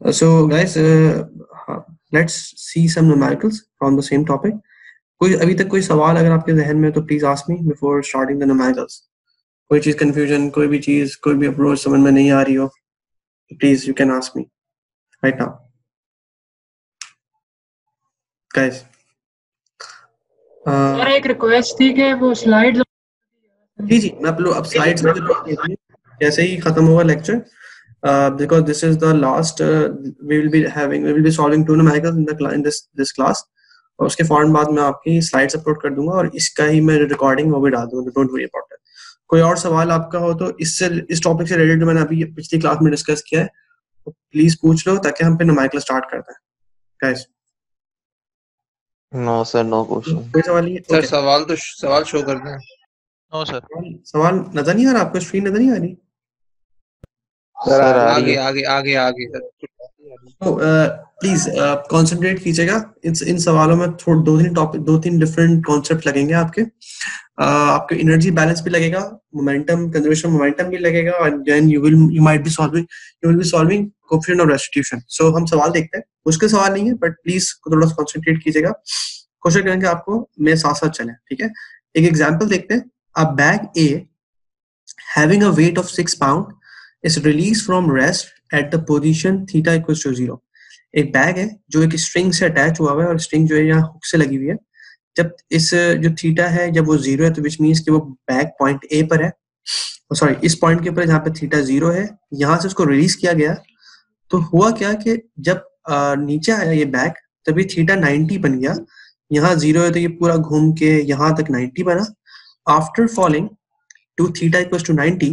So guys, let's see some numericals from the same topic. कोई अभी तक कोई सवाल अगर आपके जहन में तो please ask me before starting the numericals. कोई चीज कंफ्यूजन, कोई भी चीज, कोई भी अप्रोच समझ में नहीं आ रही हो, please you can ask me right now guys. और एक रिक्वेस्ट थी कि वो स्लाइड्स जी मैं अब स्लाइड्स जैसे ही खत्म होगा lecture, because this is the last, we will be solving two numericals in this class. और उसके फौरन बाद मैं आपकी स्लाइड्स अपलोड कर दूंगा और इसका ही मैं रिकॉर्डिंग वो भी डाल दूंगा. Don't worry about it. कोई और सवाल आपका हो तो इस टॉपिक से रिलेटेड मैंने अभी पिछली क्लास में डिस्कस किया है, तो प्लीज पूछ लो ताकि हम पे नुमेरिकल स्टार्ट करते हैं guys. No sir, no question. कोई सवाल नहीं है? Sir Okay. सवाल शो कर दें. No sir. सवाल नजर नहीं आ रहा आपको? स्क्रीन नजर नहीं आ रही? सर आगे सर. तो प्लीज कंसंट्रेट कीजिएगा. इन सवालों में दो तीन डिफरेंट कॉन्सेप्ट लगेंगे आपके. आपके एनर्जी बैलेंस भी लगेगा, मोमेंटम कंजर्वेशन मोमेंटम भी लगेगा, और then you will be solving coefficient of restitution. So हम सवाल देखते हैं. मुश्किल सवाल नहीं है, बट प्लीज थोड़ा सा कंसंट्रेट कीजिएगा. कोशिश करेंगे आपको मेरे साथ साथ चलें, ठीक है. एक एग्जांपल देखते हैं. अ bag A having a weight of 6 pound is released from rest at the position theta equals to 0. एक बैग है जो एक स्ट्रिंग से अटैच हुआ हुआ है और स्ट्रिंग जो है यहाँ हुक से लगी हुई है. जब इस जो थीटा है जब वो 0 है तो विच मीन्स कि वो बैग पॉइंट ए पर है, सॉरी इस पॉइंट के ऊपर जहाँ पे थीटा 0 है, यहाँ से उसको रिलीज किया गया. तो हुआ क्या कि जब नीचे आया ये बैग तभी थीटा 90 बन गया. यहाँ 0 है तो ये पूरा घूम के यहाँ तक 90 बना. After falling to theta equals to 90,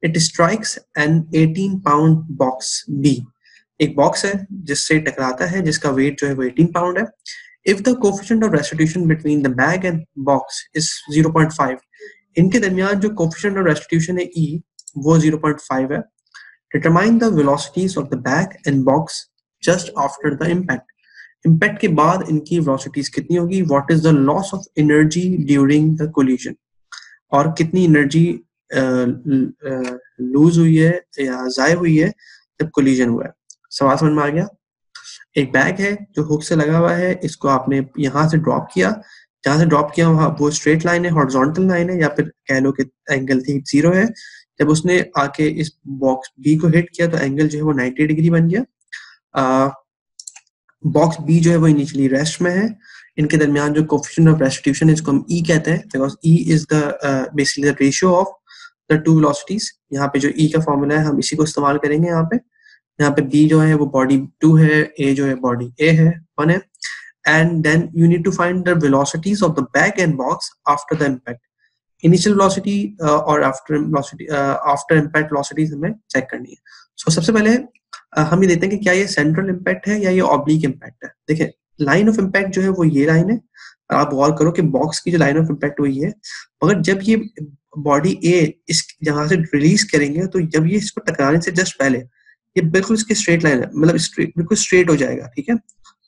it strikes an 18 pound box B. एक बॉक्स है जिससे टकराता है जिसका वेट जो है वो 18 पाउंड है. If the coefficient of restitution between the bag and box is 0.5, इनके दरमियान जो coefficient of restitution है E वो 0.5 है. Determine the velocities of the bag and box just after the impact. Impact के बाद इनकी velocities कितनी होगी? What is the loss of energy during the collision? और कितनी एनर्जी लूज हुई है या जाय हुई है जब कोलिजन हुआ है. सवाल समझ में आ गया? एक बैग है जो हुक से लगा हुआ है, इसको आपने यहाँ से ड्रॉप किया, जहाँ से ड्रॉप किया वहाँ वो स्ट्रेट लाइन है, हॉरिजॉन्टल लाइन है, या फिर कह लो कि एंगल थी 0 है. जब उसने आके इस बॉक्स बी को हिट किया तो एंगल जो है वो 90 डिग्री बन गया. बॉक्स बी जो है वो इनिशियली रेस्ट में है. इनके दरमियान जो कोएफिशिएंट ऑफ रेस्टिट्यूशन है इसको हम ई कहते हैं, because E is the basically the ratio of the two velocities. यहाँ पे जो ई का फॉर्मूला है हम इसी को इस्तेमाल करेंगे. यहाँ पे बी जो है वो बॉडी 2 है, ए जो है बॉडी ए है 1 है. And then you need to find the velocities of the bag and box after the impact. Initial velocity और आफ्टर इम्पैक्ट वेलोसिटीज हमें चेक करनी है. सो सबसे पहले हम ये देखते हैं कि क्या ये सेंट्रल इम्पैक्ट है या ये ऑब्लिक इम्पैक्ट है. देखिए लाइन ऑफ इम्पैक्ट जो है वो ये लाइन है. आप गौर करो कि बॉक्स की जो लाइन ऑफ इम्पैक्ट वो ये है, मगर जब ये बॉडी ए इस जहां से रिलीज करेंगे तो जब ये इसको टकराने से जस्ट पहले ये बिल्कुल इसकी स्ट्रेट लाइन है, मतलब बिल्कुल स्ट्रेट हो जाएगा. ठीक है,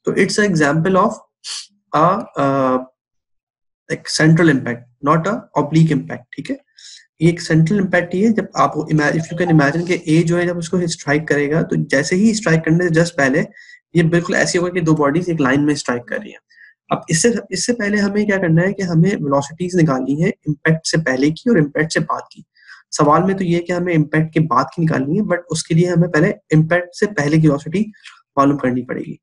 तो इट्स अ एग्जांपल ऑफ एक central impact, not a oblique impact. ठीक है, ये एक सेंट्रल इम्पैक्ट ही है. जब आप इफ यू कैन इमेजिन कि ए जो है जब उसको स्ट्राइक करेगा तो जैसे ही स्ट्राइक करने से जस्ट पहले ये बिल्कुल ऐसे होगा कि दो बॉडीज एक लाइन में स्ट्राइक कर रही है. अब इससे पहले हमें क्या करना है कि हमें वेलोसिटीज निकालनी है इम्पैक्ट से पहले की और इम्पैक्ट से बाद की. सवाल में तो ये है कि हमें इम्पैक्ट के बाद की निकालनी है, बट उसके लिए हमें पहले इम्पैक्ट से पहले की वेलोसिटी मालूम करनी पड़ेगी.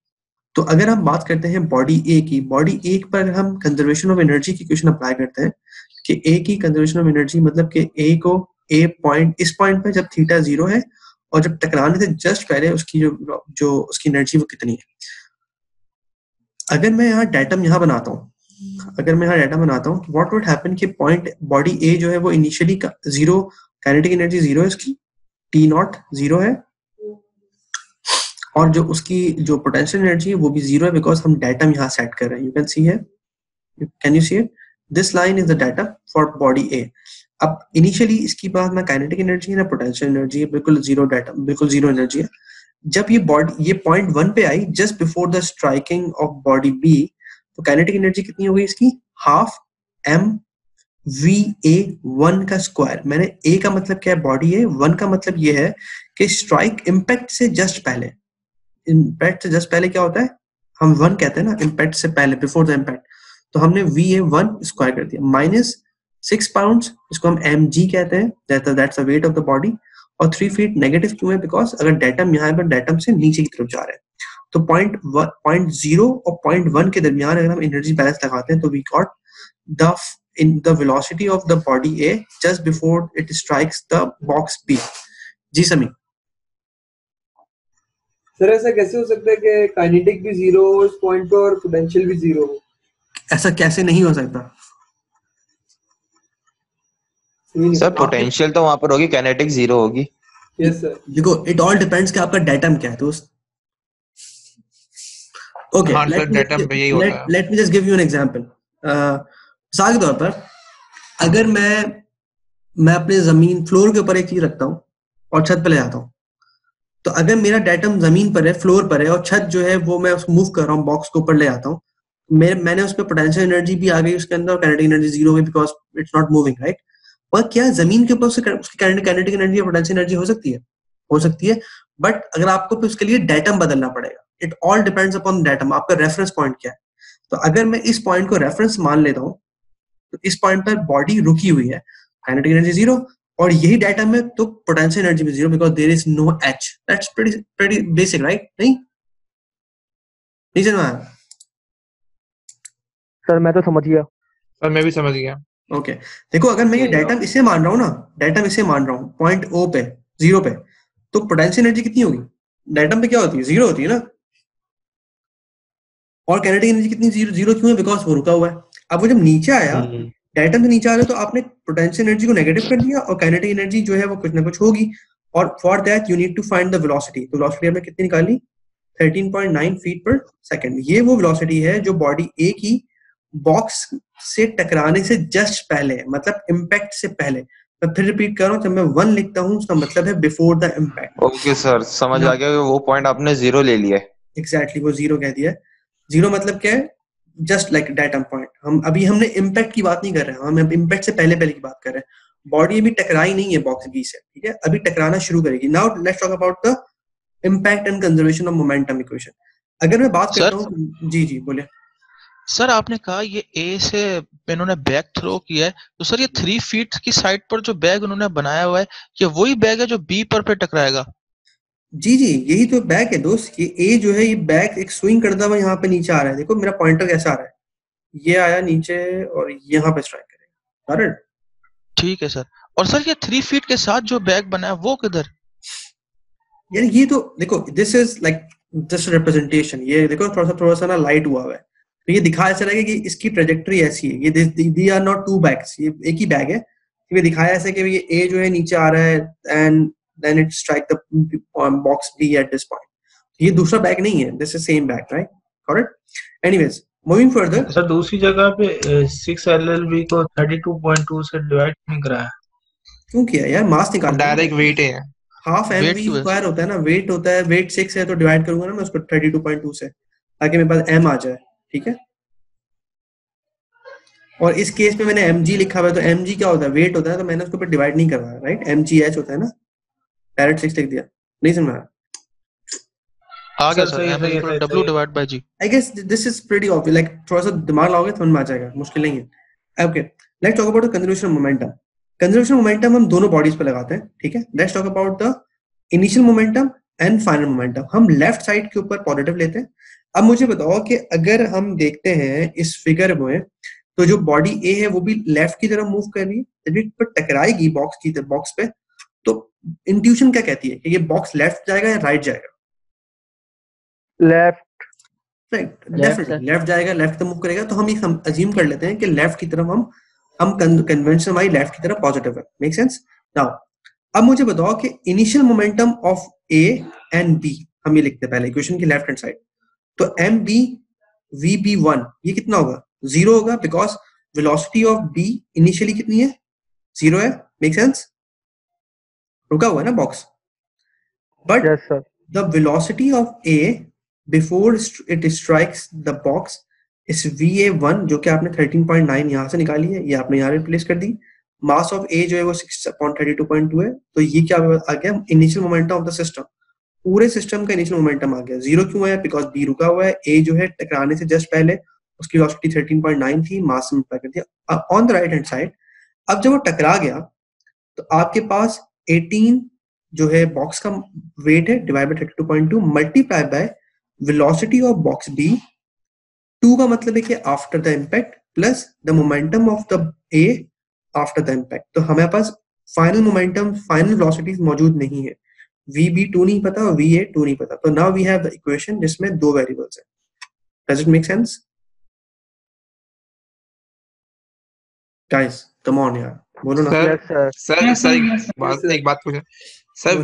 तो अगर हम बात करते हैं बॉडी ए की, बॉडी ए पर हम कंजर्वेशन ऑफ एनर्जी की क्वेश्चन अप्लाई करते हैं कि ए की कंजर्वेशन ऑफ एनर्जी मतलब कि ए को ए पॉइंट इस पॉइंट पे जब थीटा 0 है और जब टकराने से जस्ट पहले उसकी जो उसकी एनर्जी वो कितनी है. अगर मैं यहाँ डाटम यहाँ बनाता हूँ, व्हाट वुड हैपन कि पॉइंट बॉडी ए जो है वो इनिशियली 0 काइनेटिक एनर्जी 0 है, इसकी टी नॉट 0 है, और जो उसकी जो पोटेंशियल एनर्जी है वो भी 0 है, बिकॉज हम डाटम यहाँ सेट कर रहे हैं. यू कैन सी है, can you see it? This line is the data for body A. अब इनिशियली इसकी बात ना काइनेटिक एनर्जी है ना पोटेंशियल एनर्जी है, बिल्कुल 0 डाटा, बिल्कुल 0 एनर्जी है. जब ये पॉइंट 1 पे I just before the striking of body B, तो काइनेटिक एनर्जी कितनी हो गई इसकी? हाफ m v a 1 का स्क्वायर. मैंने a का मतलब क्या है? बॉडी है. 1 का मतलब ये है कि स्ट्राइक इम्पैक्ट से जस्ट पहले, इम्पैक्ट से जस्ट पहले क्या होता है, हम 1 कहते हैं ना इम्पैक्ट से पहले, बिफोर द इम्पैक्ट, तो हमने VA1 स्क्वायर कर दिया माइनस 6 पाउंड्स, इसको हम mg कहते हैं, that's the weight of the body. और 3 फीट नेगेटिव क्यों है, बिकॉज अगर डेटम यहाँ पर डेटम से नीचे की तरफ जा रहा है, तो 0.0 और 0.1 के दरमियान अगर हम एनर्जी बैलेंस लगाते हैं तो we got the in the velocity of the body A just before it strikes the box B। जी समी। सर ऐसा कैसे हो सकता है कि काइनेटिक भी 0 हो इस पॉइंट पे और पोटेंशियल भी 0 हो? ऐसा कैसे नहीं हो सकता सर? पोटेंशियल तो वहां पर होगी, काइनेटिक 0 होगी। Yes sir. देखो इट ऑल डिपेंड्स कि आपका डेटम क्या है दोस्त। ओके, हाँ सर, डेटम पे यही होता है। Let me just give you an example. मिसाल के तौर पर अगर मैं अपने जमीन फ्लोर के ऊपर एक चीज रखता हूँ और छत पे ले जाता हूँ, तो अगर मेरा डेटम जमीन पर है, फ्लोर पर है, और छत जो है वो मैं उसको मूव कर रहा हूँ, बॉक्स के ऊपर ले जाता हूँ, मैंने उस पर पोटेंशियल एनर्जी भी आ गई उसके अंदर और काइनेटिक एनर्जी 0 है because it's not moving, right. और क्या जमीन के ऊपर उसकी काइनेटिक एनर्जी और पोटेंशियल एनर्जी हो सकती है? हो सकती है, बट अगर आपको उसके लिए डेटम बदलना पड़ेगा। It all depends upon datum, आपका रेफरेंस पॉइंट क्या है। तो अगर मैं इस पॉइंट को रेफरेंस मान लेता हूँ, तो इस पॉइंट पर बॉडी रुकी हुई है, काइनेटिक एनर्जी 0, और यही डेटम है तो पोटेंशियल एनर्जी भी 0 because there is no H. That's pretty basic, right? नहीं समझ आया? सर मैं तो समझ गया। सर मैं भी समझ गया। ओके, देखो अगर मैं ये डेटम इसे मान रहा हूँ ना, डेटम इसे मान रहा हूँ पॉइंट O पे, 0 पे, तो पोटेंशियल एनर्जी कितनी होगी? डेटम पे क्या होती है? 0 होती है ना। और काइनेटिक एनर्जी कितनी? 0 क्यों है? बिकॉज वो रुका हुआ है। अब वो जब नीचे आया, डेटम से नीचे आ रहा तो आपने पोटेंशियल एनर्जी को नेगेटिव कर दिया और काइनेटिक एनर्जी जो है वो कुछ ना कुछ होगी, और for that you need to find the velocity. तो वेलोसिटी हमने कितनी निकाली? 13.9 फीट पर सेकंड। ये वो वेलोसिटी है जो बॉडी ए की बॉक्स से टकराने से जस्ट पहले है, मतलब इम्पैक्ट से पहले। मैं फिर रिपीट कर रहा हूँ, जब मैं 1 लिखता हूँ उसका मतलब है before the impact. Okay sir, समझ आ गया। वो पॉइंट आपने 0 ले लिया है। एग्जैक्टली, वो 0 कह दिया। 0 मतलब क्या है? Just like datum point. हमने इम्पैक्ट की बात नहीं कर रहे हैं, हम इम्पैक्ट से पहले की बात कर रहे हैं। बॉडी अभी टकराई नहीं है बॉक्स बी से, ठीक है, अभी टकराना शुरू करेगी। Now let's talk about the impact and conservation of momentum equation. अगर मैं बात करता हूँ, जी बोले सर। आपने कहा ये ए से इन्होंने बैग थ्रो किया है, तो सर ये 3 फीट की साइड पर जो बैग उन्होंने बनाया हुआ है, ये वही बैग है जो बी पर पे टकराएगा? जी यही तो बैग है दोस्त। ये ए जो है, ये बैग एक स्विंग करता हुआ यहाँ पे नीचे आ रहा है। देखो मेरा पॉइंटर कैसा आ रहा है, ये आया नीचे और यहाँ पे स्ट्राइक करेगा, करेक्ट? ठीक है सर। और सर ये 3 फीट के साथ जो बैग बना है वो किधर? यार ये तो देखो, this is like just representation. ये देखो थोड़ा सा ना लाइट हुआ है, तो ये दिखाया ऐसा रहेगा कि इसकी ट्रेजेक्टरी ऐसी है। ये दी आर नॉट 2 बैग्स, ये एक ही बैग है। तो ये दिखाया ऐसा कि ये ए जो है नीचे आ रहा है and then it strike the box B at this point. ये दूसरा बैग नहीं है, this is same bag, right? Correct. Anyways moving further. Sir दूसरी जगह पे 6 LLB को 32.2 से डिवाइड नहीं कराया? क्यों किया यार? मास निकाल, डायरेक्ट वेट है। हाफ mv स्क्वायर होता है ना, वेट होता है, वेट 6 है तो डिवाइड करूंगा ना मैं उसको 32.2 से, ताकि मेरे पास m आ जाए, ठीक है। और इस केस में मैंने mg लिखा हुआ है, तो mg क्या होता है? वेट होता है, तो मैंने उसके ऊपर डिवाइड नहीं करवाया, राइट? mgh होता है ना, डायरेक्ट 6 लिख दिया। नहीं समझ आया? आ गया sir, m equal w divide by g। I guess this is pretty obvious, like थोड़ा सा दिमाग लगाओगे समझ में आ जाएगा, मुश्किल नहीं है। Okay, let's talk about the conservation momentum. Conservation momentum हम दोनों बॉडीज पे लगाते हैं, ठीक है। Let's talk about the initial momentum and final momentum. हम लेफ्ट साइड के ऊपर पॉजिटिव लेते हैं। अब मुझे बताओ कि अगर हम देखते हैं इस फिगर में, तो जो बॉडी ए है वो भी लेफ्ट की तरफ मूव कर रही है, जब ये पर टकराएगी बॉक्स पे, तो इंट्यूशन क्या कहती है कि ये बॉक्स लेफ्ट जाएगा या राइट जाएगा? लेफ्ट, राइट, डेफिनेटली लेफ्ट जाएगा, लेफ्ट तो मूव करेगा। तो हम ये अज्यूम कर लेते हैं कि लेफ्ट की तरफ हम कन्वेंशन हमारी लेफ्ट की तरफ पॉजिटिव है। Make sense? नाउ अब मुझे बताओ कि initial momentum of A and B, हम ये लिखते हैं पहले इक्वेशन की लेफ्ट हैंड साइड। तो एम बी वी बी 1 ये कितना होगा? 0 होगा, because velocity of B initially कितनी है? 0 है। Make sense? रुका हुआ है ना box, but the velocity of A before it strikes the box is VA1 जो कि आपने 13.9 यहाँ से निकाली है, ये आपने यहाँ रिप्लेस कर दी। मास ऑफ ए जो है वो 6.32.2 है, तो ये क्या आ गया? Initial momentum of the system. पूरे सिस्टम का इनिशियल मोमेंटम आ गया। 0 क्यों है? बिकॉज बी रुका हुआ है, ए जो है टकराने से जस्ट पहले उसकी वेलोसिटी 13.9 थी, मास में मल्टीप्लाई कर दिया on the right hand side. अब जब वो टकरा गया तो आपके पास 18 जो है बॉक्स का वेट है divide by 32.2 multiply by velocity of box B. 2 का मतलब है कि after the impact plus the momentum of the A after the impact. तो हमारे पास फाइनल मोमेंटम, फाइनल वेलोसिटीज मौजूद नहीं है। VB2 नहीं पता और VA2 नहीं पता। तो now we have the equation जिसमें 2 वेरिएबल्स हैं। Does it make sense guys? Come on यार, बोलो ना। सर एक बात पूछना सर,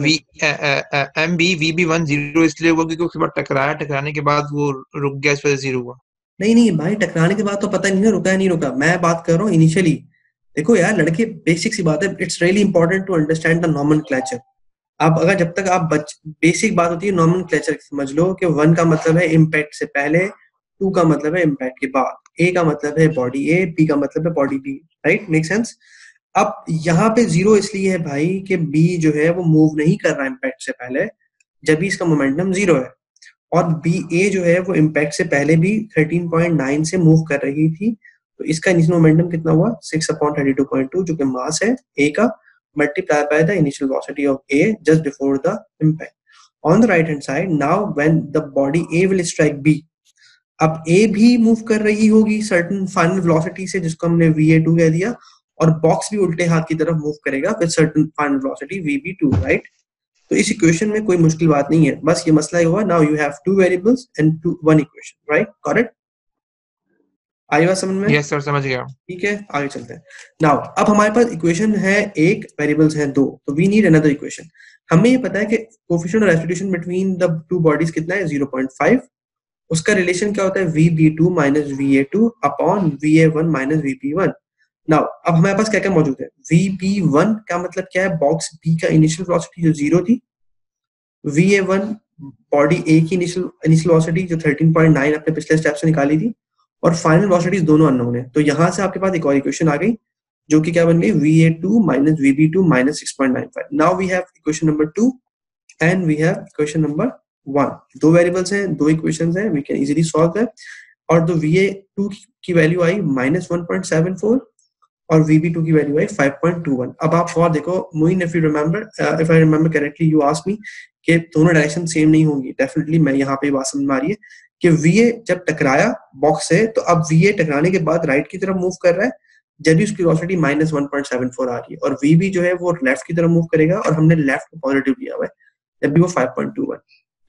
VB1 0 इसलिए हुआ क्योंकि उसके बाद टकराने के बाद वो रुक गया, इस वजह से 0 हुआ। नहीं भाई, टकराने के बाद तो पता नहीं ना रुका है नहीं रुका। मैं बात कर रहा हूँ इनिशियली। देखो यार लड़के, बेसिक सी बात है, it's really important to understand the nomenclature. आप अगर जब तक आप बेसिक बात होती है नॉमेनक्लेचर समझ लो कि 1 का मतलब है इम्पैक्ट से पहले, 2 का मतलब है इम्पैक्ट के बाद, A का मतलब है बॉडी A, B का मतलब है body B, right? Make sense? अब यहाँ पे 0 इसलिए है भाई कि B जो है वो मूव नहीं कर रहा इम्पैक्ट से पहले, जब भी इसका मोमेंटम 0 है। और BA जो है वो इम्पैक्ट से पहले भी 13.9 से मूव कर रही थी। तो इसका इनिशियल मोमेंटम कितना हुआ? 6/32.2 जो कि मास है A का, multiplied by the initial velocity of A just before the impact. On the right hand side, now when the body A will strike B, अब A भी मूव कर रही होगी certain final velocity से, जिसको हमने VA2 कह दिया, और बॉक्स भी उल्टे हाथ की तरफ मूव करेगा with certain final velocity VB2, right? तो इस इक्वेशन में कोई मुश्किल बात नहीं है, बस ये मसला ही हुआ। Now you have 2 variables and 1 equation, right? Got it? आई बात समझ में? यस सर, समझ गया। ठीक है, आगे चलते हैं। नाउ अब हमारे पास इक्वेशन है 1, वेरिएबल्स हैं 2, तो वी नीड अनदर इक्वेशन। हमें ये पता है कि coefficient of restitution between the 2 bodies कितना है? 0.5। उसका रिलेशन क्या होता है? VB2 minus VA2 upon VA1 minus VB1। Now अब हमारे पास क्या क्या मौजूद है? VB1 का मतलब क्या है? बॉक्स B का इनिशियल वेलोसिटी जो 0 थी, VA1 बॉडी A की इनिशियल वेलोसिटी जो 13.9 अपने पिछले स्टेप से निकाली थी, और फाइनल वेलोसिटीज दोनों अननोन है। तो यहां से आपके पास एक और इक्वेशन आ गई जो कि क्या बन गई? VA2 minus VB2 minus 6.95। Now we have equation number 2 and we have equation number 1। 2 variables हैं, 2 इक्वेशंस हैं, we can easily solve that. और तो VA2 की वैल्यू आई -1.74 और VB2 की वैल्यू आई 5.21। अब आप और देखो Moin, if I remember correctly, you asked me कि दोनों डायरेक्शन सेम नहीं होंगी। डेफिनेटली मैं यहाँ पे बात समझ में आ रही है कि VA जब टकराया बॉक्स से, तो अब VA टकराने के बाद राइट की तरफ मूव कर रहा है, जब भी उसकी वेलोसिटी -1.74 आ रही है, और VB जो है वो लेफ्ट की तरफ मूव करेगा, और हमने लेफ्ट को पॉजिटिव लिया हुआ है, जब भी वो 5.21।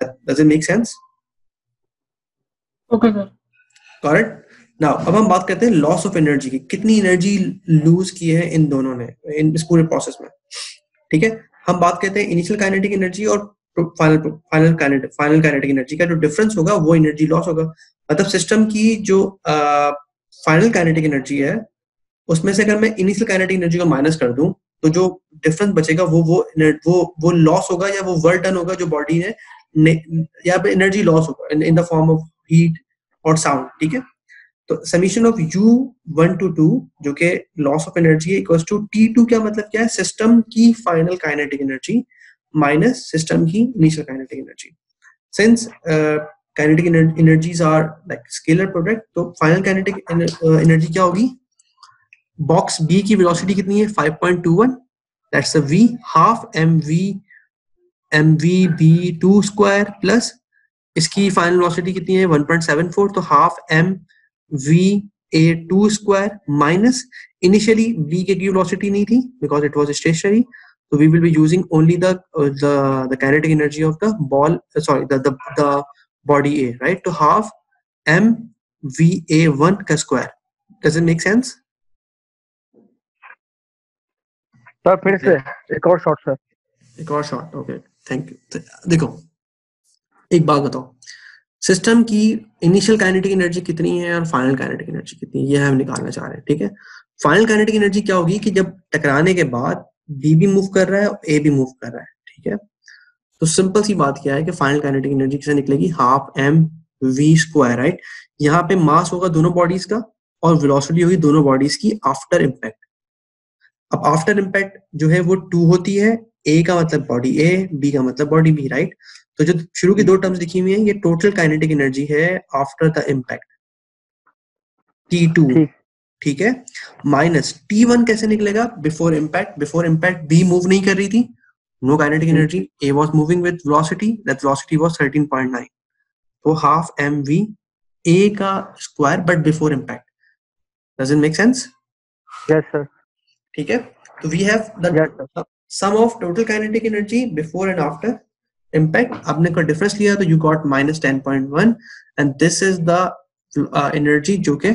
Does it make sense? Okay sir, correct. Now अब हम बात करते हैं लॉस ऑफ एनर्जी की। कितनी एनर्जी लूज की है इन दोनों ने इस पूरे प्रोसेस में? ठीक है, हम बात करते हैं इनिशियल काइनेटिक एनर्जी और फाइनल काइनेटिक एनर्जी का जो डिफरेंस होगा वो एनर्जी लॉस होगा। मतलब सिस्टम की जो फाइनल काइनेटिक एनर्जी है उसमें से अगर मैं इनिशियल काइनेटिक एनर्जी को माइनस कर दूं, तो जो डिफरेंस बचेगा वो लॉस होगा, या वो वर्क डन होगा जो बॉडी ने, या एनर्जी लॉस होगा in the form of heat और साउंड। ठीक है, तो समीशन ऑफ U1 to 2 जो कि लॉस ऑफ एनर्जी है इक्वल्स टू T2। क्या मतलब क्या है? सिस्टम की final kinetic energy minus system की initial kinetic energy. Since kinetic energies are like scalar product, तो फाइनल काइनेटिक एनर्जी क्या होगी? बॉक्स B की वेलोसिटी कितनी है? 5.21, that's a V, half mvB2 square, plus इसकी फाइनल वेलोसिटी कितनी है? 1.74, तो half mvA2 square, minus initially B की वेलोसिटी नहीं थी because it was stationary, so we will be using only the kinetic energy of the the body A, right? To half mvA1 का square. Does it make sense? Sir फिर से एक और shot sir. एक और shot, okay, thank you. देखो एक बात बताओ, सिस्टम की इनिशियल काइनेटिक एनर्जी कितनी है और फाइनल काइनेटिक एनर्जी कितनी है, ये हम निकालना चाह रहे हैं। ठीक है, फाइनल काइनेटिक एनर्जी क्या होगी कि जब टकराने के बाद B भी मूव कर रहा है और A भी मूव कर रहा है। ठीक है, तो सिंपल सी बात क्या है कि फाइनल काइनेटिक एनर्जी किसे निकलेगी? Half mv square, right? यहाँ पे मास होगा दोनों बॉडीज का और वेलोसिटी होगी दोनों बॉडीज की आफ्टर इम्पैक्ट। अब आफ्टर इम्पैक्ट जो है वो 2 होती है, A का मतलब बॉडी A, B का मतलब बॉडी B, राइट? तो जो शुरू की दो टर्म्स लिखी हुई हैं ये टोटल काइनेटिक एनर्जी है आफ्टर द इम्पैक्ट, T2, ठीक ठीक है, माइनस T1 कैसे निकलेगा? बिफोर इम्पैक्ट B मूव नहीं कर रही थी, no kinetic energy, A was moving with velocity, that velocity was 13.9, तो हाफ mv A का square but before impact. Does it make sense? Yes sir ठीक है, तो we have the sum of total kinetic energy before and after impact. आपने का difference लिया तो you got minus 10.1 and this is the energy जो के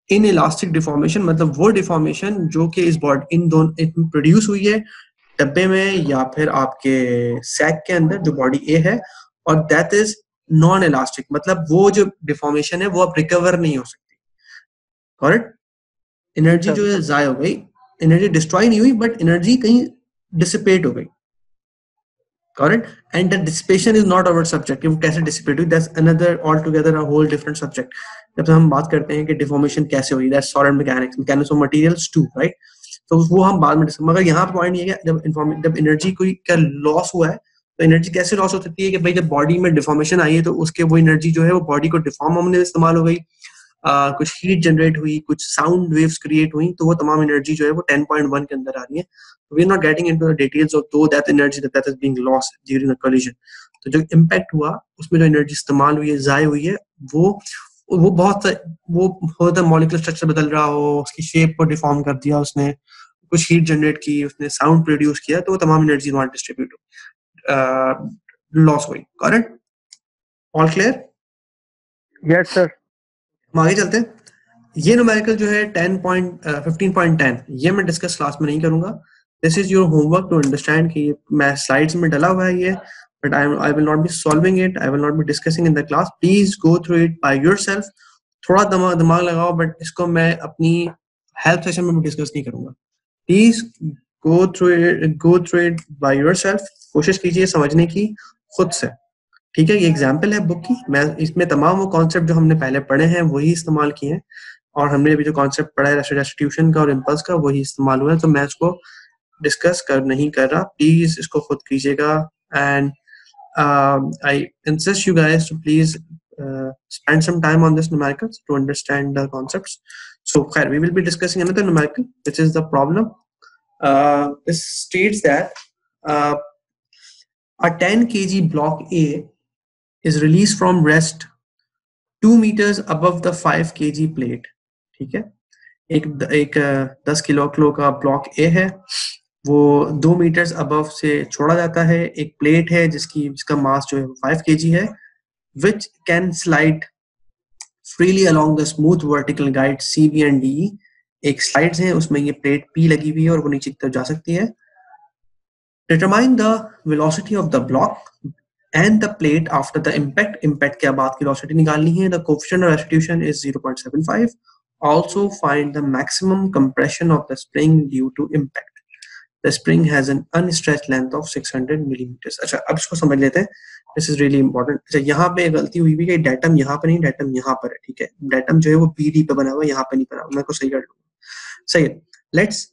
in elastic deformation, मतलब वो डिफॉर्मेशन जो कि इस बॉडी इन दोनों प्रोड्यूस हुई है डब्बे में या फिर आपके सैक के अंदर जो बॉडी ए है, और दैट इज नॉन इलास्टिक, मतलब वो जो डिफॉर्मेशन है वो अब रिकवर नहीं हो सकती। करेक्ट? एनर्जी जो है जाया हो गई, एनर्जी डिस्ट्रॉय नहीं हुई बट एनर्जी कहीं डिसिपेट हो गई। Correct? And the dissipation is not our subject. वो कैसे dissipate हुई, that's another altogether a whole different subject. जब हम बात करते हैं कि deformation कैसे हुई, that's solid mechanics of materials too, right? तो वो हम बाद में डिस्कस, मगर यहाँ पर पॉइंट ये है जब एनर्जी कोई का लॉस हुआ है तो एनर्जी कैसे लॉस हो सकती है कि भाई जब बॉडी में डिफॉर्मेशन आई है तो उसके वो एनर्जी जो है वो बॉडी को डिफॉर्म होने में इस्तेमाल हो गई, कुछ हीट जनरेट हुई, कुछ साउंड वेव्स क्रिएट हुई, तो वो तमाम एनर्जी जो है वो 10.1 के अंदर आ रही है। We are not getting into the details of दो that energy that is being lost during the collision. तो जो इम्पैक्ट हुआ उसमें जो एनर्जी इस्तेमाल हुई है, जाया हुई है, वो बहुत वो होता है मॉलिक्यूलर स्ट्रक्चर बदल रहा हो, उसकी शेप को डिफॉर्म कर दिया उसने, कुछ हीट जनरेट की, उसने साउंड प्रोड्यूस किया, तो वो तमाम एनर्जी वहां डिस्ट्रीब्यूट लॉस हुई। Correct? All clear? Yes sir हम आगे चलते हैं। ये न्यूमेरिकल जो है 15.10 ये मैं डिस्कस क्लास में नहीं करूंगा। This is your homework to understand कि मैं स्लाइड्स में डाला हुआ है ये, but I will not be solving it, I will not be discussing in the class. Please go through it by yourself, थोड़ा दिमाग लगाओ, बट इसको मैं अपनी हेल्प सेशन में डिस्कस नहीं करूंगा। Please go through it by yourself, कोशिश कीजिए समझने की खुद से, ठीक है? ये एग्जाम्पल है बुक की, मैं इसमें तमाम वो कॉन्सेप्ट जो हमने पहले पढ़े हैं वही इस्तेमाल किए हैं, और हमने अभी जो कॉन्सेप्ट पढ़ा है रेस्टिट्यूशन का और इम्पल्स का वही इस्तेमाल हुआ है, तो मैं इसको डिस्कस नहीं कर रहा। प्लीज इसको खुद कीजिएगा, and I insist you guys to please spend some time on this numericals to understand the concepts. So we will be discussing another numerical, which is the problem. This states that a 10 kg block A is released from rest 2 meters above the 5 kg plate. ठीक है, एक 10 kilo का block ए है, वो 2 metres above से छोड़ा जाता है। एक प्लेट है जिसका मास जो है 5 kg है, which can slide freely along the smooth vertical guide CB and DE. एक स्लाइड्स है उसमें ये प्लेट P लगी हुई है और वो नीचे की तरफ जा सकती है। Determine the velocity of the block and the plate after the impact. Impact के बाद की velocity निकालनी है। The coefficient of restitution is 0.75. Also find the maximum compression of the spring due to impact. The spring has an unstretched length of 600 millimeters. अच्छा, अब इसको समझ लेते हैं। This is really important. अच्छा, यहाँ पे गलती हुई भी कि डेटम यहाँ पर नहीं, डेटम यहाँ पर है, ठीक है? डेटम जो है वो BD पे बना हुआ है, यहाँ पे नहीं बना हुआ, मैं को सही कर लूंगा। सही है। लेट्स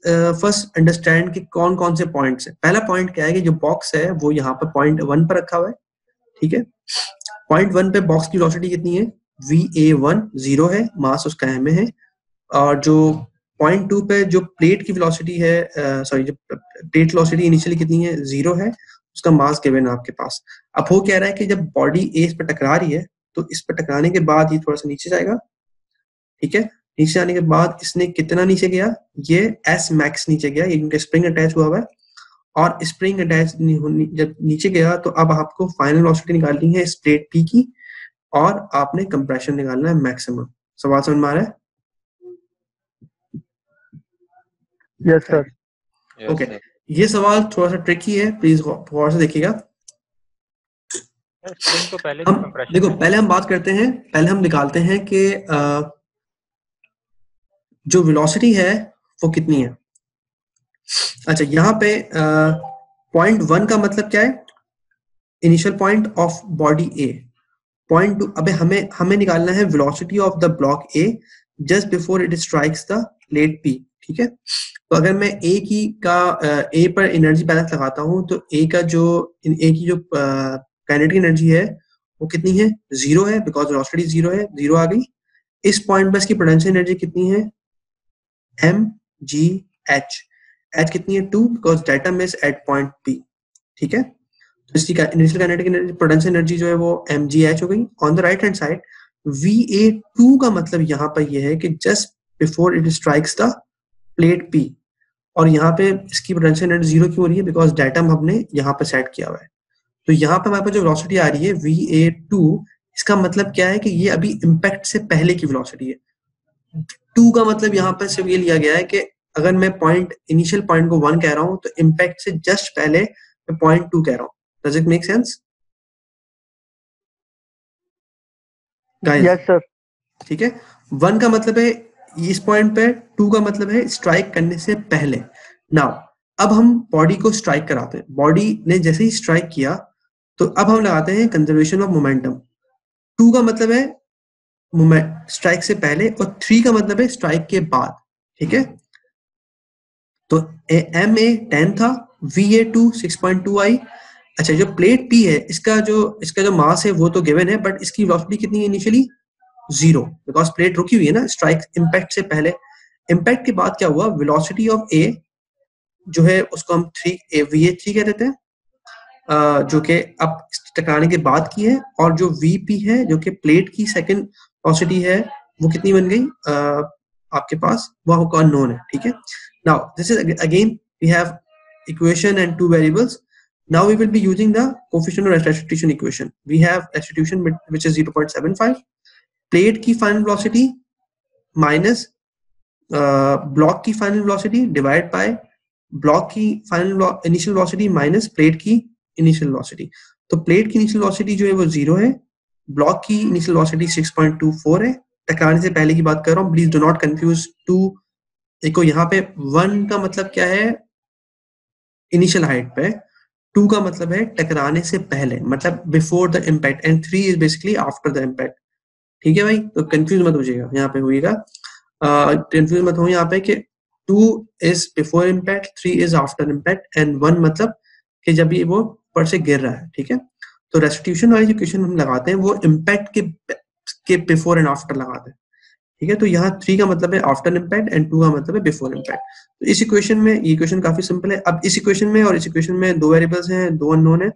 फर्स्ट अंडरस्टैंड कि कौन कौन से पॉइंट्स है। पहला पॉइंट क्या है कि जो बॉक्स है वो यहाँ पर पॉइंट 1 पर रखा हुआ है, ठीक है? पॉइंट 1 पे बॉक्स की वेलोसिटी कितनी है? VA1 0 है, मास उसका m है, और जो पॉइंट 2 पे जो प्लेट की वेलोसिटी है, सॉरी जो प्लेट वेलोसिटी इनिशियली कितनी है? 0 है, उसका मास गिवन है आपके पास। अब वो कह रहा है कि जब बॉडी ए इस पर टकरा रही है तो इस पर टकराने के बाद ये थोड़ा सा नीचे जाएगा, ठीक है? नीचे जाने के बाद इसने कितना नीचे गया? ये S मैक्स नीचे गया, ये क्योंकि स्प्रिंग अटैच हुआ हुआ है, और स्प्रिंग अटैच जब नीचे गया तो अब आपको फाइनल वेलोसिटी निकालनी है इस प्लेट P की, और आपने कंप्रेशन निकालना है मैक्सिमम। सवाल समझ में आ रहा है? यस सर ओके, ये सवाल थोड़ा सा ट्रिकी है, प्लीज गौर से देखिएगा। तो पहले हम देखो, पहले हम बात करते हैं, पहले हम निकालते हैं कि जो वेलोसिटी है वो कितनी है। अच्छा, यहाँ पे पॉइंट 1 का मतलब क्या है? Initial point of body A. Point 2, अबे हमें निकालना है velocity of the block A just before it strikes the plate P, ठीक है? तो अगर मैं ए पर एनर्जी बैलेंस लगाता हूँ तो ए की जो काइनेटिक एनर्जी है वो कितनी है, 0 है, बिकॉज वेलोसिटी 0 है, 0 आ गई। इस पॉइंट पर इसकी पोटेंशियल एनर्जी कितनी है, mgh, h कितनी है 2, because datum is at point P, ठीक है। तो इसकी initial kinetic energy, potential energy जो है वो mgh हो गई। On the right hand side VA2 का मतलब यहाँ पर यह है कि just before it strikes the plate P, और यहाँ पे इसकी पोटेंशियल एनर्जी 0 क्यों हो रही है, बिकॉज डेटम हमने यहाँ पे सेट किया हुआ है। तो यहाँ पे हमारे पास जो वेलोसिटी आ रही है VA2, इसका मतलब क्या है कि ये अभी इम्पैक्ट से पहले की वेलोसिटी है। 2 का मतलब यहाँ पे सिर्फ ये लिया गया है कि अगर मैं इनिशियल पॉइंट को 1 कह रहा हूँ तो इम्पैक्ट से जस्ट पहले मैं पॉइंट 2 कह रहा हूँ। Does it make sense guys? Yes sir. ठीक है, 1 का मतलब है इस पॉइंट पे, 2 का मतलब है स्ट्राइक करने से पहले। नाउ अब हम बॉडी को स्ट्राइक कराते हैं। बॉडी ने जैसे ही स्ट्राइक किया तो अब हम लगाते हैं कंजर्वेशन ऑफ मोमेंटम। 2 का मतलब है स्ट्राइक से पहले और 3 का मतलब है स्ट्राइक के बाद, ठीक है। तो MA 10 था, VA2 6.2 आई। अच्छा, जो प्लेट P है इसका जो मास है वो तो गिवन है, बट इसकी वेलोसिटी कितनी है इनिशियली, 0, बिकॉज प्लेट रुकी हुई है ना स्ट्राइक इम्पैक्ट से पहले। इम्पैक्ट के बाद क्या हुआ, वेलोसिटी ऑफ A जो है उसको हम VA3 कह देते हैं, जो कि अब टकराने के बाद की है, और जो VP है जो कि प्लेट की सेकंड वेलोसिटी है वो कितनी बन गई आपके पास, वो अननोन है, ठीक है। Now this is again we have equation and 2 variables. Now we will be using the coefficient of restitution equation. We have restitution which is 0.75, plate की final velocity minus block की final velocity divided by block की final initial velocity minus plate की initial velocity. तो plate की initial velocity जो है वो 0 है, block की initial velocity 6.24 है। टकराने से पहले की बात कर रहा हूँ, प्लीज डो नॉट कंफ्यूज 2। देखो यहाँ पे 1 का मतलब क्या है, इनिशियल हाइट पे, 2 का मतलब है टकराने से पहले, मतलब before the impact, and 3 is basically after the impact, ठीक है भाई। तो कंफ्यूज मत होइएगा, यहाँ पे होइएगा कंफ्यूज मत हो यहाँ पे कि 2 is before impact, 3 is after impact, and 1 मतलब कि जब ये वो ऊपर से गिर रहा है, ठीक है। तो रेस्टिट्यूशन वाली जो इक्वेशन हम लगाते हैं वो इम्पैक्ट के बिफोर एंड आफ्टर लगाते हैं, ठीक है। तो यहाँ 3 का मतलब है आफ्टर इम्पैक्ट एंड 2 का मतलब है बिफोर इम्पैक्ट। तो इस इक्वेशन में, ये इक्वेशन काफी सिंपल है। अब इस इक्वेशन में और इस इक्वेशन में 2 वेरिएबल्स हैं, 2 अननोन है।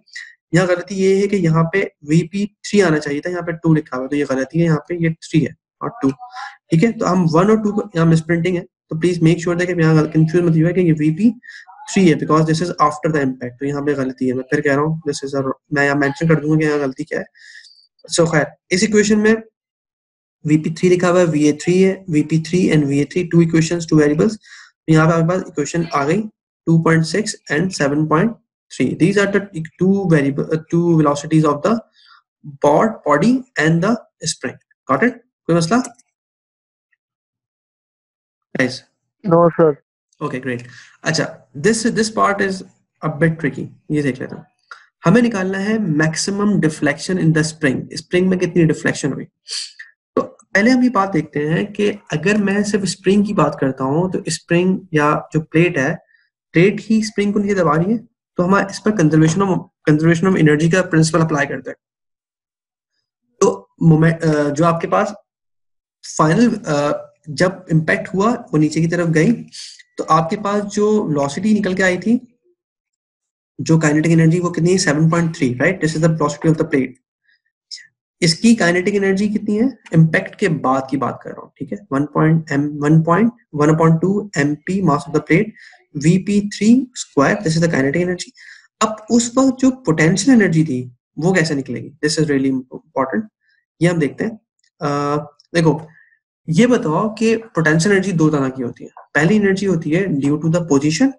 यहाँ गलती ये है कि यहाँ पे VP3 आना चाहिए था, यहाँ पे 2 लिखा हुआ है, तो ये गलती है, यहाँ पे ये 3 है और 2, ठीक है। तो हम 1 और 2 को यहाँ मिसप्रिंटिंग है, तो प्लीज मेक श्योर दैट यहाँ कंफ्यूज मत होइएगा कि ये VP3 है, because this is after the impact. तो यहाँ पे गलती है, मैं फिर कह रहा हूँ, दिस इज मैं यहाँ मेंशन कर दूंगा कि यहाँ गलती क्या है। सो खैर, इस इक्वेशन में VP3 लिखा हुआ है, VA3 है, VP3 and VA3, 2 equations, 2 variables. तो यहाँ पे आपके पास इक्वेशन आ गई 2.6 and 7.3. These are the two velocities of the body and the spring. Got it? कोई मसला? Guys? No sir. Okay, great. अच्छा, this part is a bit tricky. ये देख लेते हैं। हमें निकालना है maximum deflection in the spring. Spring में कितनी डिफ्लेक्शन हुई। तो पहले हम ये बात देखते हैं कि अगर मैं सिर्फ स्प्रिंग की बात करता हूँ तो स्प्रिंग या जो प्लेट है, प्लेट ही स्प्रिंग को नीचे दबा रही है, तो हम इस पर कंजर्वेशन ऑफ एनर्जी का प्रिंसिपल अप्लाई करते हैं। तो जो आपके पास फाइनल जब इम्पैक्ट हुआ वो नीचे की तरफ गई, तो आपके पास जो वेलोसिटी निकल के आई थी, जो काइनेटिक एनर्जी, वो कितनी है, 7.3, right. This is the velocity of the plate. इसकी काइनेटिक एनर्जी कितनी है, इम्पैक्ट के बाद की बात कर रहा हूँ, ठीक है। 1.2 mp mass of the plate, VP3 square, this is the kinetic energy. अब उस वक्त जो पोटेंशियल एनर्जी थी वो कैसे निकलेगी, दिस इज रियली इंपॉर्टेंट, ये हम देखते हैं। देखो, ये बताओ कि पोटेंशियल एनर्जी 2 तरह की होती है। पहली एनर्जी होती है ड्यू टू द पोजीशन,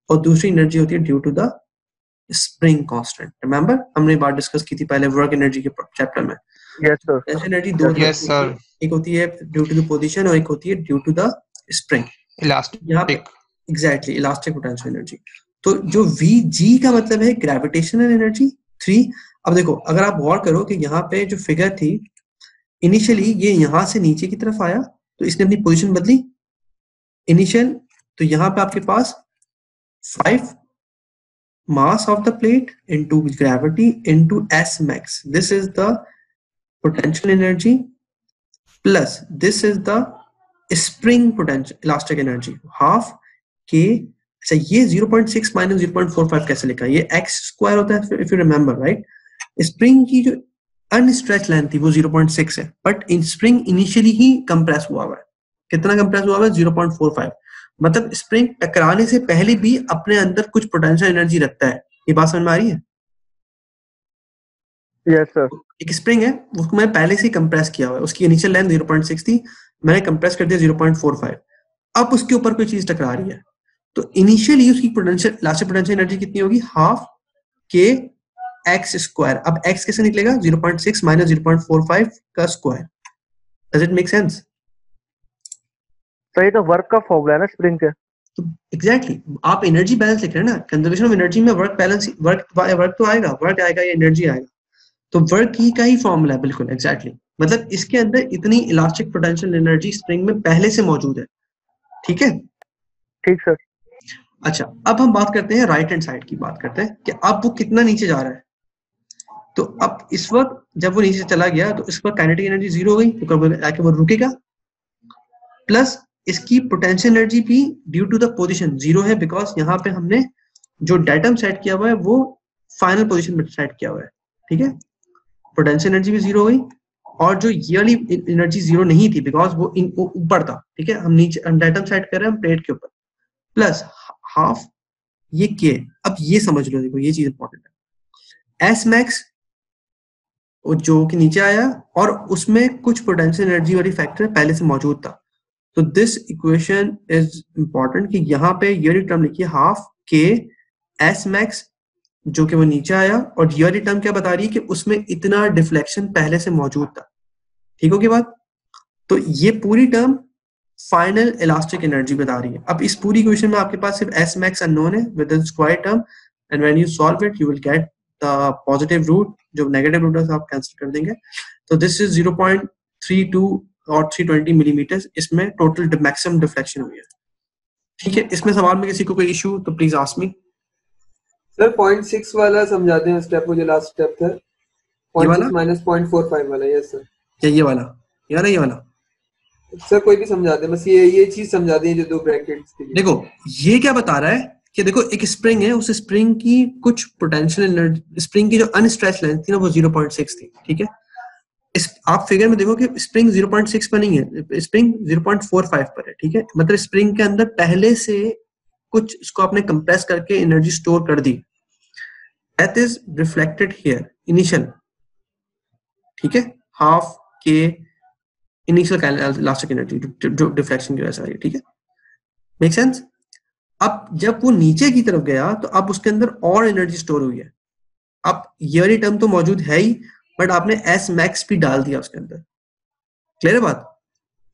और दूसरी एनर्जी होती है due to the spring constant. Remember, हमने बात डिस्कस की थी पहले वर्क एनर्जी के चैप्टर में। Yes sir. एनर्जी 2 तरह की होती है, एक होती है ड्यू टू द पोजीशन और एक होती है due to the spring, elastic. Exactly, elastic potential energy. तो जो VG का मतलब है ग्रेविटेशनल एनर्जी 3। अब देखो, अगर आप गौर करो कि यहाँ पे जो फिगर थी, इनिशियली ये यहाँ से नीचे की तरफ आया तो इसने अपनी पोजीशन बदली। इनिशियल तो यहाँ पे आपके पास 5 mass of the plate into gravity into S max. This is the potential energy plus this is the spring potential elastic energy half k. अच्छा ये 0.6 minus 0.45 कैसे लिखा? ये x square होता है if you remember, right? Spring की जो unstretched length थी वो 0.6 है, but in spring initially he compress हुआ है. कितना कंप्रेस हुआ है? 0.45. मतलब स्प्रिंग टकराने से पहले भी अपने अंदर कुछ पोटेंशियल एनर्जी रखता है. ये बात समझ में आ रही है? Yes sir. एक स्प्रिंग है, उसको मैं पहले से ही कंप्रेस किया हुआ है, उसकी इनिशियल लेंथ 0.6 थी, मैंने कंप्रेस कर दिया 0.45. अब उसके ऊपर कोई चीज टकरा रही है तो इनिशियली उसकी पोटेंशियल इलास्टिक पोटेंशियल एनर्जी कितनी होगी? हाफ के एक्स स्क्वायर. अब एक्स कैसे निकलेगा? 0.6 माइनस 0.45 का square. Does it make sense? सही. तो वर्क का फॉर्मूला है ना स्प्रिंग के. तो एग्जैक्टली आप एनर्जी बैलेंस लिख रहे हैं ना, कंजर्वेशन ऑफ एनर्जी में वर्क बैलेंस, वर्क तो आएगा, वर्क आएगा या एनर्जी आएगा, तो वर्क की का ही फॉर्मूला है. बिल्कुल एग्जैक्टली. मतलब इसके अंदर इतनी इलास्टिक पोटेंशियल एनर्जी स्प्रिंग में पहले से मौजूद है. ठीक है? ठीक सर. अच्छा, अब हम बात करते हैं राइट हैंड साइड की. बात करते हैं कि अब वो कितना नीचे जा रहा है. तो अब इस वक्त जब वो नीचे चला गया तो इस वक्त काइनेटिक एनर्जी 0 हो गई, तो आके वो रुकेगा. प्लस इसकी पोटेंशियल एनर्जी भी ड्यू टू द पोजीशन 0 है, बिकॉज यहाँ पे हमने जो डेटम सेट किया हुआ है वो फाइनल पोजीशन में सेट किया हुआ है. ठीक है? पोटेंशियल एनर्जी भी 0 हो गई, और जो ईयरली एनर्जी 0 नहीं थी बिकॉज वो ऊपर था. ठीक है? हम नीचे डेटम सेट कर रहे हैं हम प्लेट के ऊपर. प्लस हाफ ये के. अब ये समझ लो, देखो ये चीज इंपॉर्टेंट है. एस मैक्स जो कि नीचे आया और उसमें कुछ पोटेंशियल एनर्जी वाली फैक्टर पहले से मौजूद था. तो दिस इक्वेशन इज इंपॉर्टेंट कि यहाँ पे ईयरली टर्म लिखिए हाफ के एस मैक्स जो कि वो नीचे आया, और ईयरली टर्म क्या बता रही है कि उसमें इतना डिफ्लेक्शन पहले से मौजूद था. ठीक होगी बात? तो ये पूरी टर्म फाइनल इलास्टिक एनर्जी बता रही है. अब इस पूरी इक्वेशन में आपके पास सिर्फ एस मैक्स अननोन है with the square term, and when you solve it you will get the positive root. जो नेगेटिव रूट है आप कैंसिल कर देंगे. तो दिस इज 0.32 और 320 मिलीमीटर. इसमें टोटल मैक्सिमम डिफ्लेक्शन हुई है. ठीक है? इसमें सवाल में किसी को कोई इशू तो प्लीज आस्क मी. सर 0.6 वाला समझाते हैं स्टेप, वो जो लास्ट स्टेप था 0.6 माइनस 0.45 वाला. Yes sir. या ये वाला? यार ये वाला सर कोई भी समझा दे, बस ये चीज समझा दें जो दो ब्रैकेट्स थी. देखो ये क्या बता रहा है कि देखो एक स्प्रिंग है, उस स्प्रिंग की कुछ पोटेंशियल एनर्जी, स्प्रिंग की जो अनस्ट्रेच लेंथ थी ना वो 0.6 थी. ठीक है? आप फिगर में देखो कि स्प्रिंग 0.6 पर नहीं है, स्प्रिंग 0.45 पर है. ठीक है? मतलब स्प्रिंग के अंदर पहले से कुछ इसको आपने कंप्रेस करके एनर्जी स्टोर कर दी. That is reflected here initial. ठीक है? हाफ के इनिशियल इलास्टिक एनर्जी जो डिफ्लेक्शन की वजह से आ रही है. ठीक है? Make sense? अब जब वो नीचे की तरफ गया तो अब उसके अंदर और एनर्जी स्टोर हुई है. अब ईयरली टर्म तो मौजूद है ही, बट आपने एस मैक्स भी डाल दिया उसके अंदर. क्लियर है बात?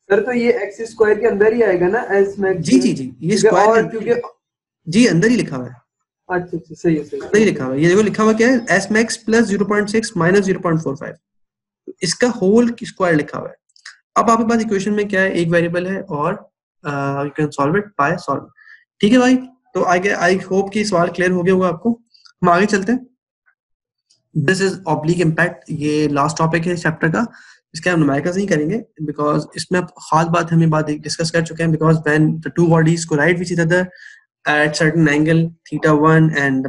सर तो ये एक्स स्क्वायर के अंदर ही आएगा ना एस मैक्स? जी जी जी, ये स्क्वायर क्योंकि जी अंदर ही लिखा हुआ है. अच्छा सही है. अंदर ही लिखा हुआ है. ये देखो लिखा हुआ क्या है? S max plus 0.6 minus 0.45. इसका होल स्क्वायर लिखा हुआ है. अब आपके पास इक्वेशन में क्या है? एक वेरिएबल है और you can solve it by solve. ठीक है भाई? तो आई होप कि सवाल क्लियर हो गया होगा आपको. हम आगे चलते हैं. This is oblique impact. ये लास्ट टॉपिक है चैप्टर का. इसके हम न्यूमेरिकल्स नहीं करेंगे बिकॉज इसमें खास बात हमें बात डिस्कस कर चुके हैं. Because when the two bodies collide with each other at certain angle θ1 and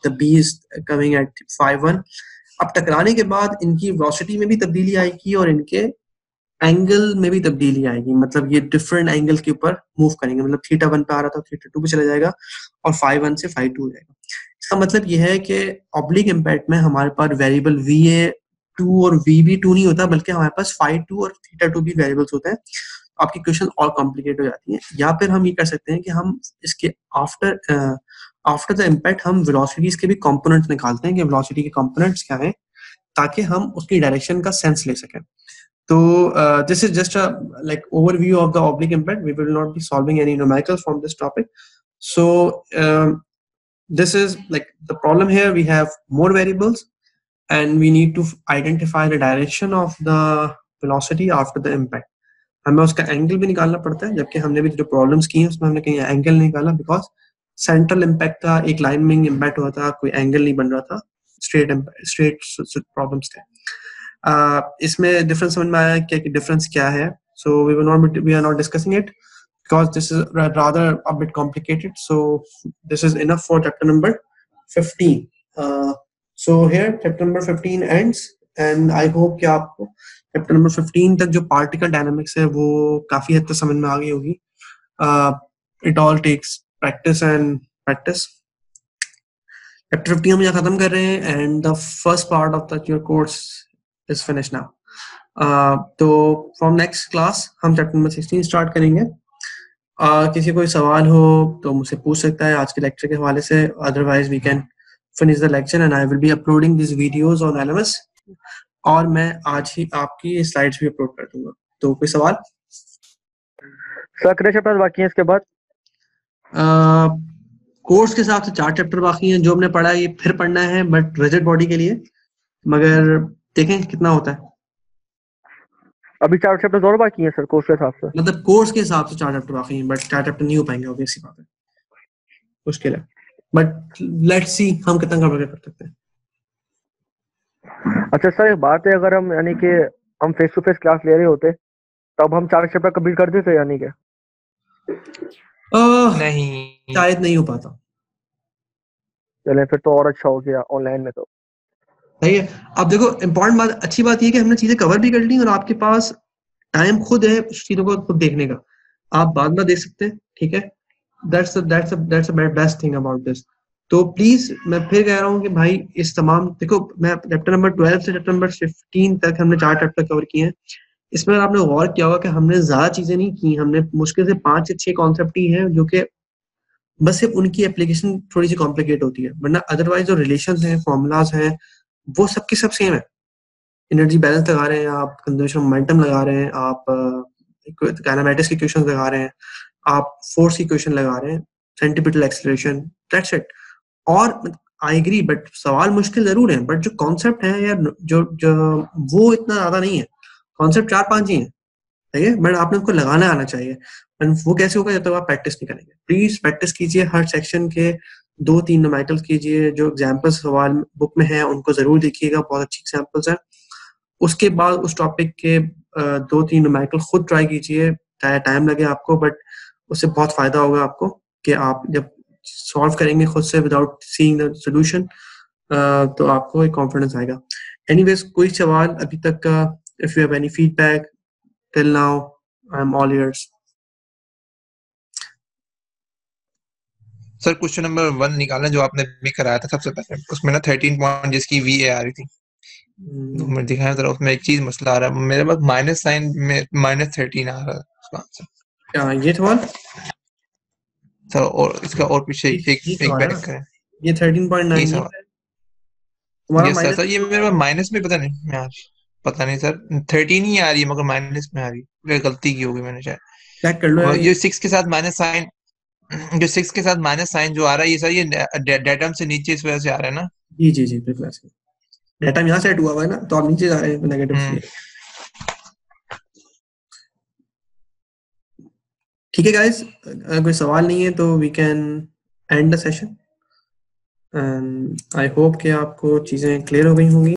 the b is coming at φ1. अब टकराने के बाद इनकी वेलोसिटी में भी तब्दीली आएगी और इनके एंगल में भी तब्दीली आएगी. मतलब ये डिफरेंट एंगल के ऊपर मूव करेंगे. मतलब θ1 पे आ रहा था θ2 पे चला जाएगा और φ1 से φ2 हो जाएगा. इसका मतलब ये है कि ऑब्लिक इम्पैक्ट में हमारे पास वेरिएबल va2 और vb2 नहीं होता, बल्कि हमारे पास φ2 और θ2 भी वेरिएबल्स होते हैं. आपकी क्वेश्चन और कॉम्प्लिकेट हो जाती है. या फिर हम ये कर सकते हैं कि हम इसके आफ्टर द इम्पैक्ट हम वेलोसिटीज के भी कंपोनेंट्स निकालते हैं कि वेलोसिटी के कंपोनेंट्स क्या हैं, ताकि हम उसकी डायरेक्शन का सेंस ले सकें. तो this is just a like overview of the oblique impact. We will not be solving any numericals from this topic. So this is like the problem here. We have more variables and we need to identify the direction of the velocity after the impact. हमें उसका angle भी निकालना पड़ता है, जबकि हमने भी जो प्रॉब्लम्स की हैं उसमें हमने कहीं एंगल नहीं निकाला, बिकॉज सेंट्रल इम्पैक्ट था, एक लाइन में इम्पैक्ट हुआ था, कोई एंगल नहीं बन रहा था, स्ट्रेट प्रॉब्लम्स थे। इसमें डिफरेंस समझ में आया क्या कि डिफरेंस क्या है? So we are not discussing it because this is rather a bit complicated, so this is enough for chapter number 15. So here chapter number 15 ends and I hope कि आपको chapter number 15 तक जो particle dynamics है वो काफी हद तक समझ में आ गई होगी. It all takes practice and practice. chapter 15 हम यहाँ खत्म कर रहे हैं and the first part of your course is finished now. तो from next class हम chapter number 16 start करेंगे. किसी कोई सवाल हो तो मुझसे पूछ सकता है आज के लेक्चर के हवाले से, otherwise we can finish the lecture and I will be uploading this videos on LMS और मैं आज ही आपकी स्लाइड्स भी अपलोड कर दूंगा. तो कोई सवाल? सर कितने चैप्टर बाकी हैं इसके बाद? कोर्स के हिसाब से 4 चैप्टर बाकी हैं. जो हमने पढ़ा है ये फिर पढ़ना है बट रिजिड बॉडी के लिए, मगर देखें कितना होता है. अभी 4 चैप्टर और बाकी हैं सर कोर्स के हिसाब से? मतलब कोर्स के हिसाब से 4 चैप्टर बाकी हैं, बट 4 चैप्टर नहीं हो पाएंगे, ऑब्वियसली बात है, मुश्किल है. बट लेट्स सी हम कितना कवर कर सकते हैं. अच्छा सर एक बात है, अगर हम यानी कि हम फेस टू फेस क्लास ले रहे होते तब हम 4 चैप्टर कंप्लीट कर देते यानी कि? नहीं, शायद नहीं हो पाता. चले फिर तो और अच्छा हो गया ऑनलाइन में. तो सही है. अब देखो इम्पोर्टेंट बात, अच्छी बात ये है कि हमने चीजें कवर भी कर ली और आपके पास टाइम खुद है चीजों को खुद देखने का, आप बाद में देख सकते हैं. ठीक है, that's best thing about this. तो प्लीज मैं फिर कह रहा हूँ कि भाई इस तमाम, देखो मैं चैप्टर नंबर 12 से चैप्टर नंबर 15 तक हमने 4 चैप्टर कवर किए हैं. इसमें आपने गौर किया होगा कि हमने ज्यादा चीजें नहीं की, हमने मुश्किल से 5 से 6 कॉन्सेप्ट ही हैं जो कि बस सिर्फ उनकी एप्लीकेशन थोड़ी सी कॉम्प्लिकेट होती है, वरना अदरवाइज जो रिलेशंस हैं, फॉर्मूलाज हैं, वो सबके सब सेम है. एनर्जी बैलेंस लगा रहे हैं आप, कंजर्वेशन मोमेंटम लगा रहे हैं आप, काइनेमैटिक्स की इक्वेशंस लगा रहे हैं आप, फोर्स की इक्वेशन लगा रहे हैं, सेंट्रीपिटल एक्सेलरेशन, दैट्स इट. और आई एग्री, बट सवाल मुश्किल जरूर है, बट जो कॉन्सेप्ट है यार जो वो इतना ज्यादा नहीं है. कॉन्सेप्ट 4-5 ही है, ठीक है, बट आपने उनको लगाना आना चाहिए. एंड वो कैसे होगा जब तक आप प्रैक्टिस नहीं करेंगे. प्लीज प्रैक्टिस कीजिए, हर सेक्शन के 2-3 न्यूमेरिकल्स कीजिए, जो एग्जाम्पल्स सवाल बुक में है उनको जरूर देखिएगा, बहुत अच्छी एग्जाम्पल्स हैं. उसके बाद उस टॉपिक के 2-3 न्यूमेरिकल खुद ट्राई कीजिए, चाहे टाइम लगे आपको, बट उससे बहुत फायदा होगा आपको कि आप जब सॉल्व करेंगे खुद से विदाउट सीइंग द सॉल्यूशन, तो आपको एक कॉन्फिडेंस आएगा. एनीवेज कोई सवाल अभी तक का? If you have any feedback till now, I am all ears. Sir question number 1 निकालना जो आपने भी कराया था सबसे पहले, उसमें ना 13 पॉइंट जिसकी VA आ रही थी, तो मैं दिखाया जरा, उसमें एक चीज मसला आ रहा है मेरे पास, माइनस साइन में -13 आ रहा है उसका आंसर. क्या ये सवाल सर और इसका और पीछे एक बैक करें. ये 13.9 ये है तुम्हारा तुम्हारा सर ये मेरे पास माइनस में पता नहीं, मैं आज पता नहीं सर 13 ही आ रही है मगर माइनस में आ रही है, गलती की होगी मैंने शायद. चेक कर लो. ये 6 के साथ माइनस साइन, जो 6 के साथ माइनस साइन जो आ रहा है ये सर ये डेटम से नीचे इस वजह से आ रहा है ना? जी बिल्कुल ऐसे. डेटम यहाँ सेट हुआ हुआ है ना, तो आप नीचे जा रहे हैं नेगेटिव. ठीक है गाइस, कोई सवाल नहीं है तो we can end the session. I hope कि आपको चीजें क्लियर हो गई होंगी.